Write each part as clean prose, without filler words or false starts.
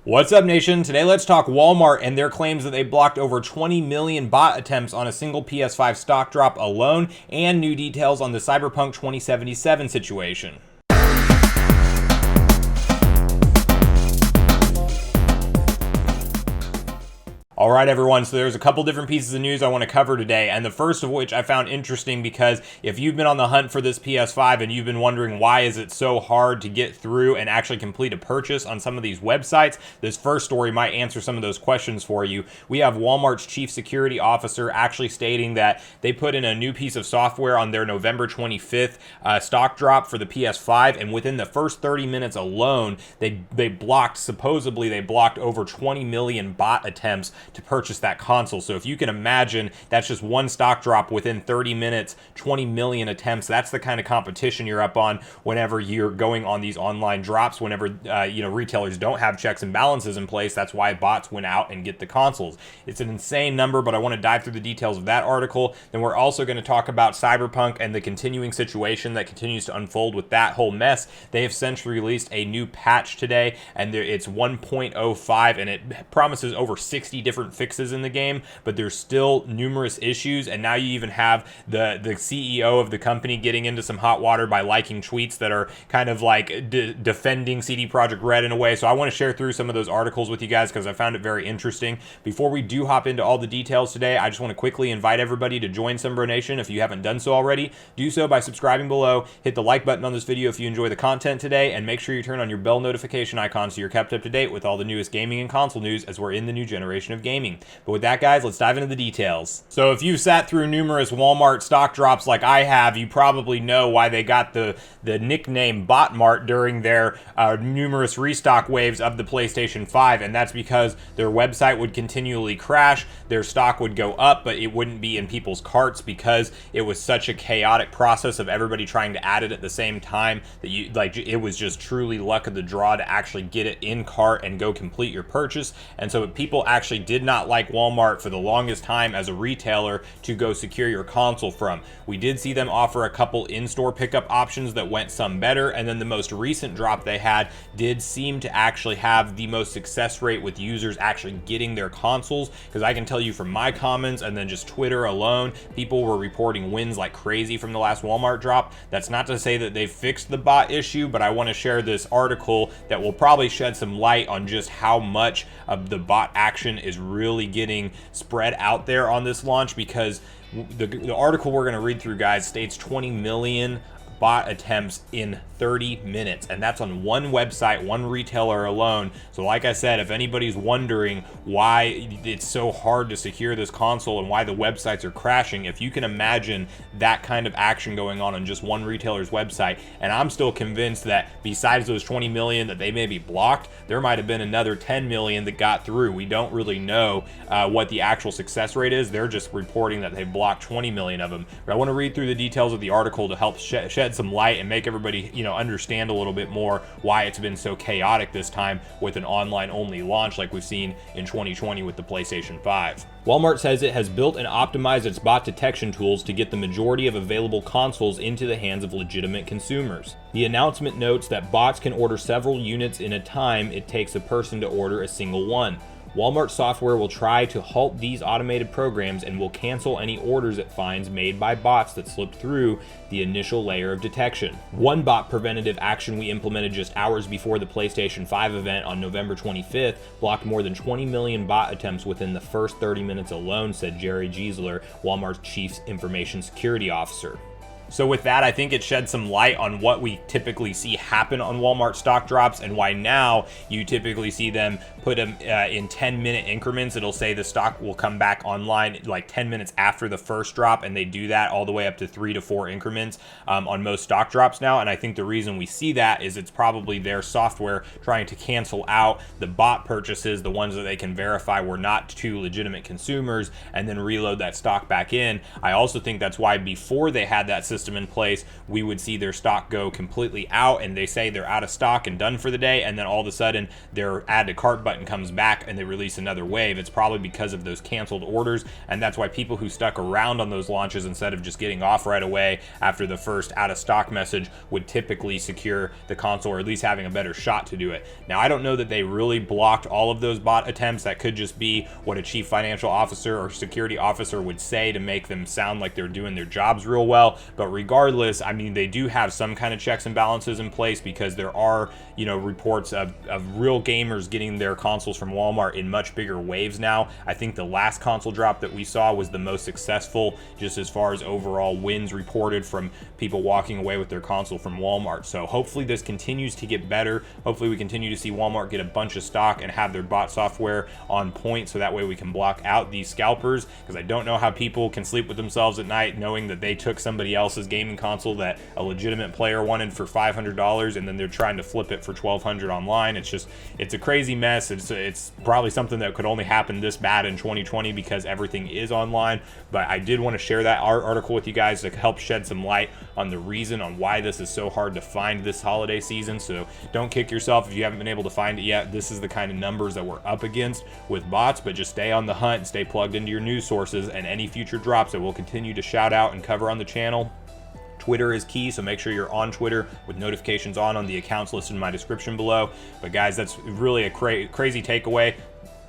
What's up, nation? Today let's talk Walmart and their claims that they blocked over 20 million bot attempts on a single PS5 stock drop alone, and new details on the Cyberpunk 2077 situation. All right, everyone, so there's a couple different pieces of news I want to cover today, and the first of which I found interesting because if you've been on the hunt for this PS5 and you've been wondering why is it so hard to get through and actually complete a purchase on some of these websites, this first story might answer some of those questions for you. We have Walmart's chief security officer actually stating that they put in a new piece of software on their November 25th stock drop for the PS5, and within the first 30 minutes alone, supposedly they blocked over 20 million bot attempts to purchase that console. So if you can imagine, that's just one stock drop within 30 minutes, 20 million attempts. That's the kind of competition you're up on whenever you're going on these online drops, whenever retailers don't have checks and balances in place. That's why bots went out and get the consoles. It's an insane number, but I want to dive through the details of that article. Then we're also going to talk about Cyberpunk and the continuing situation that continues to unfold with that whole mess. They have essentially released a new patch today, and it's 1.05, and it promises over 60 different fixes in the game, but there's still numerous issues. And now you even have the CEO of the company getting into some hot water by liking tweets that are kind of like defending CD Projekt Red in a way. So I want to share through some of those articles with you guys because I found it very interesting. Before we do hop into all the details today, I just want to quickly invite everybody to join Sunbro Nation. If you haven't done so already, do so by subscribing below, hit the like button on this video if you enjoy the content today, and make sure you turn on your bell notification icon so you're kept up to date with all the newest gaming and console news as we're in the new generation of gaming. But with that, guys, let's dive into the details. So if you've sat through numerous Walmart stock drops like I have, you probably know why they got the nickname Botmart during their numerous restock waves of the PlayStation 5, and that's because their website would continually crash, their stock would go up, but it wouldn't be in people's carts because it was such a chaotic process of everybody trying to add it at the same time that it was just truly luck of the draw to actually get it in cart and go complete your purchase. And so people actually did not like Walmart for the longest time as a retailer to go secure your console from. We did see them offer a couple in-store pickup options that went some better, and then the most recent drop they had did seem to actually have the most success rate with users actually getting their consoles, because I can tell you from my comments and then just Twitter alone, people were reporting wins like crazy from the last Walmart drop. That's not to say that they've fixed the bot issue, but I want to share this article that will probably shed some light on just how much of the bot action is really getting spread out there on this launch, because the article we're going to read through, guys, states 20 million bot attempts in 30 minutes, and that's on one website, one retailer alone. So like I said, if anybody's wondering why it's so hard to secure this console and why the websites are crashing, if you can imagine that kind of action going on just one retailer's website, and I'm still convinced that besides those 20 million that they may be blocked, there might have been another 10 million that got through. We don't really know what the actual success rate is. They're just reporting that they blocked 20 million of them. But I want to read through the details of the article to help shed some light and make everybody understand a little bit more why it's been so chaotic this time with an online only launch like we've seen in 2020 with the PlayStation 5. Walmart says it has built and optimized its bot detection tools to get the majority of available consoles into the hands of legitimate consumers. The announcement notes that bots can order several units in a time it takes a person to order a single one. Walmart software will try to halt these automated programs and will cancel any orders it finds made by bots that slipped through the initial layer of detection. One bot preventative action we implemented just hours before the PlayStation 5 event on November 25th blocked more than 20 million bot attempts within the first 30 minutes alone, said Jerry Giesler, Walmart's chief information security officer. So with that, I think it sheds some light on what we typically see happen on Walmart stock drops and why now you typically see them put them in 10-minute increments. It'll say the stock will come back online like 10 minutes after the first drop, and they do that all the way up to 3 to 4 increments on most stock drops now. And I think the reason we see that is it's probably their software trying to cancel out the bot purchases, the ones that they can verify were not to legitimate consumers, and then reload that stock back in. I also think that's why before they had that system system in place, we would see their stock go completely out, and they say they're out of stock and done for the day, and then all of a sudden their add to cart button comes back and they release another wave. It's probably because of those canceled orders, and that's why people who stuck around on those launches instead of just getting off right away after the first out of stock message would typically secure the console, or at least having a better shot to do it. Now, I don't know that they really blocked all of those bot attempts. That could just be what a chief financial officer or security officer would say to make them sound like they're doing their jobs real well. But regardless, I mean, they do have some kind of checks and balances in place, because there are, you know, reports of real gamers getting their consoles from Walmart in much bigger waves now. I think the last console drop that we saw was the most successful, just as far as overall wins reported from people walking away with their console from Walmart. So hopefully this continues to get better. Hopefully we continue to see Walmart get a bunch of stock and have their bot software on point, so that way we can block out these scalpers, because I don't know how people can sleep with themselves at night knowing that they took somebody else's gaming console that a legitimate player wanted for $500, and then they're trying to flip it for $1,200 online. It's a crazy mess. It's probably something that could only happen this bad in 2020 because everything is online. But I did want to share that article with you guys to help shed some light on the reason on why this is so hard to find this holiday season. So don't kick yourself if you haven't been able to find it yet. This is the kind of numbers that we're up against with bots, but just stay on the hunt and stay plugged into your news sources and any future drops that we'll continue to shout out and cover on the channel. Twitter is key, so make sure you're on Twitter with notifications on the accounts listed in my description below. But guys, that's really a crazy takeaway.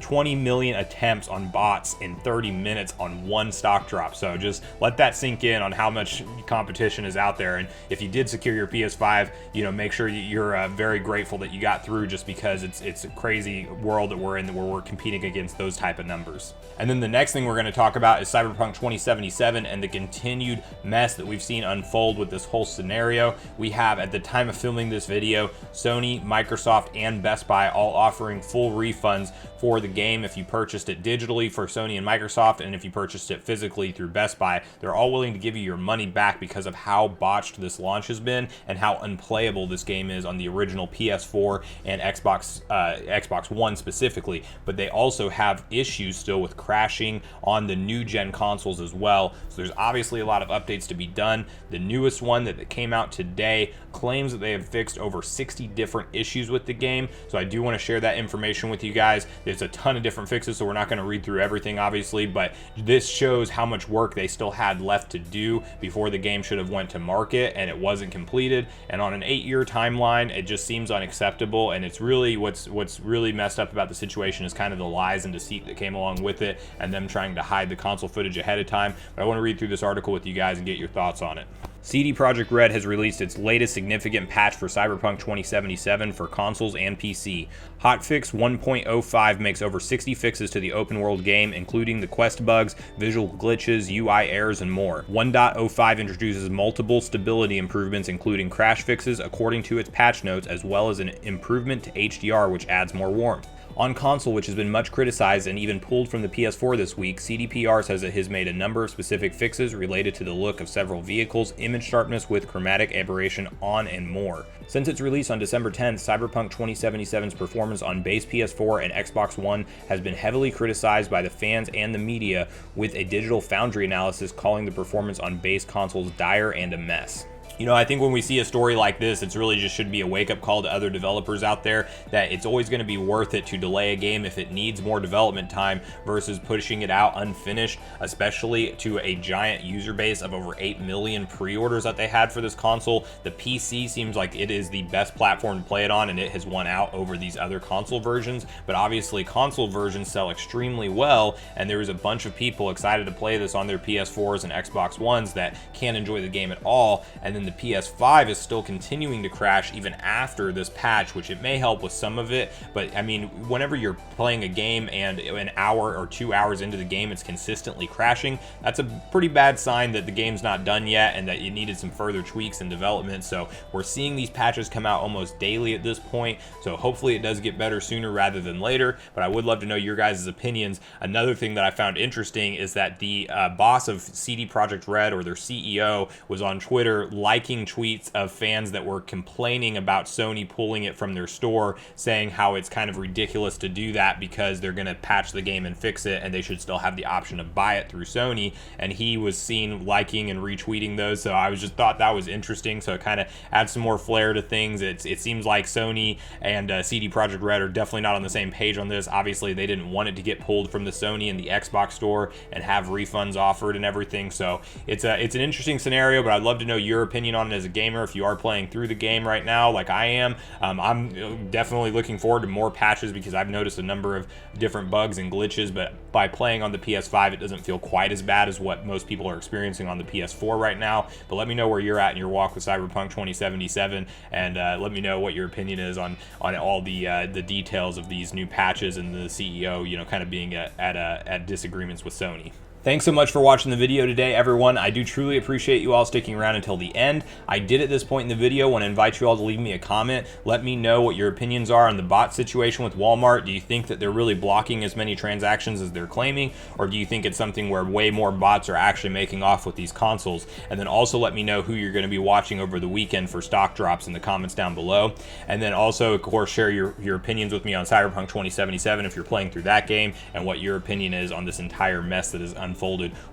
20 million attempts on bots in 30 minutes on one stock drop. So just let that sink in on how much competition is out there. And if you did secure your PS5, you know, make sure you're very grateful that you got through, just because it's a crazy world that we're in, where we're competing against those type of numbers. And then the next thing we're going to talk about is Cyberpunk 2077 and the continued mess that we've seen unfold with this whole scenario. We have, at the time of filming this video, Sony, Microsoft, and Best Buy all offering full refunds for the game if you purchased it digitally for Sony and Microsoft, and if you purchased it physically through Best Buy. They're all willing to give you your money back because of how botched this launch has been and how unplayable this game is on the original PS4 and Xbox One specifically. But they also have issues still with crashing on the new gen consoles as well. So there's obviously a lot of updates to be done. The newest one that came out today claims that they have fixed over 60 different issues with the game. So I do want to share that information with you guys. There's a ton of different fixes, so we're not going to read through everything, obviously, but this shows how much work they still had left to do before the game should have went to market, and it wasn't completed. And on an 8-year timeline, it just seems unacceptable. And it's really what's really messed up about the situation is kind of the lies and deceit that came along with it, and them trying to hide the console footage ahead of time. But I want to read through this article with you guys and get your thoughts on it. CD Projekt Red has released its latest significant patch for Cyberpunk 2077 for consoles and PC. Hotfix 1.05 makes over 60 fixes to the open world game, including the quest bugs, visual glitches, UI errors, and more. 1.05 introduces multiple stability improvements, including crash fixes according to its patch notes, as well as an improvement to HDR, which adds more warmth. On console, which has been much criticized and even pulled from the PS4 this week, CDPR says it has made a number of specific fixes related to the look of several vehicles, image sharpness with chromatic aberration on, and more. Since its release on December 10th, Cyberpunk 2077's performance on base PS4 and Xbox One has been heavily criticized by the fans and the media, with a Digital Foundry analysis calling the performance on base consoles dire and a mess. You know, I think when we see a story like this, it's really just should be a wake-up call to other developers out there that it's always going to be worth it to delay a game if it needs more development time versus pushing it out unfinished, especially to a giant user base of over 8 million pre-orders that they had for this console. The PC seems like it is the best platform to play it on, and it has won out over these other console versions. But obviously console versions sell extremely well, and there is a bunch of people excited to play this on their PS4s and Xbox Ones that can't enjoy the game at all. And then the PS5 is still continuing to crash even after this patch, which it may help with some of it. But I mean, whenever you're playing a game and an hour or 2 hours into the game it's consistently crashing, that's a pretty bad sign that the game's not done yet and that you needed some further tweaks and development. So we're seeing these patches come out almost daily at this point, so hopefully it does get better sooner rather than later. But I would love to know your guys' opinions. Another thing that I found interesting is that the boss of CD Projekt Red, or their CEO, was on Twitter liking tweets of fans that were complaining about Sony pulling it from their store, saying how it's kind of ridiculous to do that because they're going to patch the game and fix it, and they should still have the option to buy it through Sony. And he was seen liking and retweeting those, so I just thought that was interesting. So it kind of adds some more flair to things. It seems like Sony and CD Projekt Red are definitely not on the same page on this. Obviously, they didn't want it to get pulled from the Sony and the Xbox store and have refunds offered and everything. So it's an interesting scenario, but I'd love to know your opinion on it as a gamer. If you are playing through the game right now like I am, I'm definitely looking forward to more patches because I've noticed a number of different bugs and glitches, but by playing on the PS5 it doesn't feel quite as bad as what most people are experiencing on the PS4 right now. But let me know where you're at in your walk with Cyberpunk 2077, and let me know what your opinion is on all the details of these new patches and the CEO, kind of being at disagreements with Sony. Thanks so much for watching the video today, everyone. I do truly appreciate you all sticking around until the end. I did at this point in the video want to invite you all to leave me a comment. Let me know what your opinions are on the bot situation with Walmart. Do you think that they're really blocking as many transactions as they're claiming, or do you think it's something where way more bots are actually making off with these consoles? And then also let me know who you're going to be watching over the weekend for stock drops in the comments down below. And then also, of course, share your opinions with me on Cyberpunk 2077 if you're playing through that game, and what your opinion is on this entire mess that is unfolded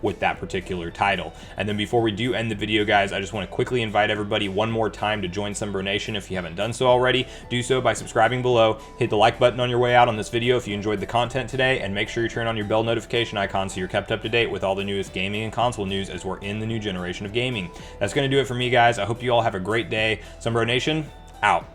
with that particular title. And then before we do end the video, guys, I just want to quickly invite everybody one more time to join Sunbro Nation. If you haven't done so already, do so by subscribing below. Hit the like button on your way out on this video if you enjoyed the content today, and make sure you turn on your bell notification icon so you're kept up to date with all the newest gaming and console news as we're in the new generation of gaming. That's going to do it for me, guys. I hope you all have a great day. Sunbro Nation, out.